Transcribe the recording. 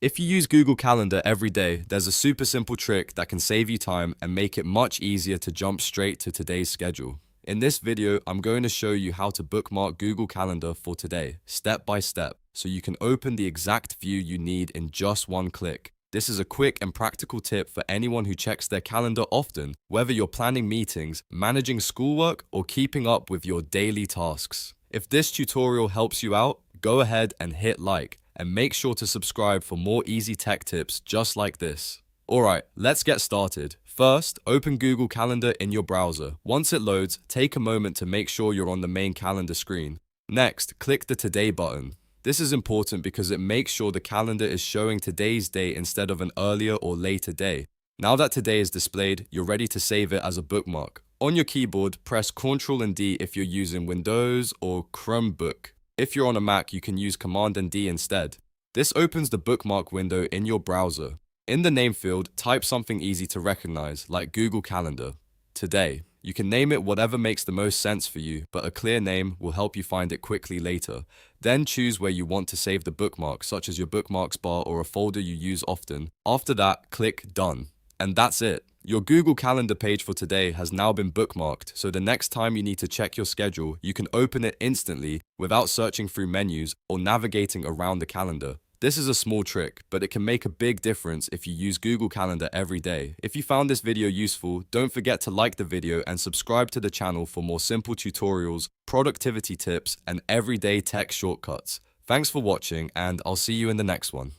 If you use Google Calendar every day, there's a super simple trick that can save you time and make it much easier to jump straight to today's schedule. In this video, I'm going to show you how to bookmark Google Calendar for today, step by step, so you can open the exact view you need in just one click. This is a quick and practical tip for anyone who checks their calendar often, whether you're planning meetings, managing schoolwork, or keeping up with your daily tasks. If this tutorial helps you out, go ahead and hit like, and make sure to subscribe for more easy tech tips just like this. Alright, let's get started. First, open Google Calendar in your browser. Once it loads, take a moment to make sure you're on the main calendar screen. Next, click the Today button. This is important because it makes sure the calendar is showing today's date instead of an earlier or later day. Now that today is displayed, you're ready to save it as a bookmark. On your keyboard, press Ctrl D if you're using Windows or Chromebook. If you're on a Mac, you can use Command D instead. This opens the bookmark window in your browser. In the name field, type something easy to recognize, like Google Calendar. Today. You can name it whatever makes the most sense for you, but a clear name will help you find it quickly later. Then choose where you want to save the bookmark, such as your bookmarks bar or a folder you use often. After that, click Done. And that's it. Your Google Calendar page for today has now been bookmarked, so the next time you need to check your schedule, you can open it instantly without searching through menus or navigating around the calendar. This is a small trick, but it can make a big difference if you use Google Calendar every day. If you found this video useful, don't forget to like the video and subscribe to the channel for more simple tutorials, productivity tips, and everyday tech shortcuts. Thanks for watching, and I'll see you in the next one.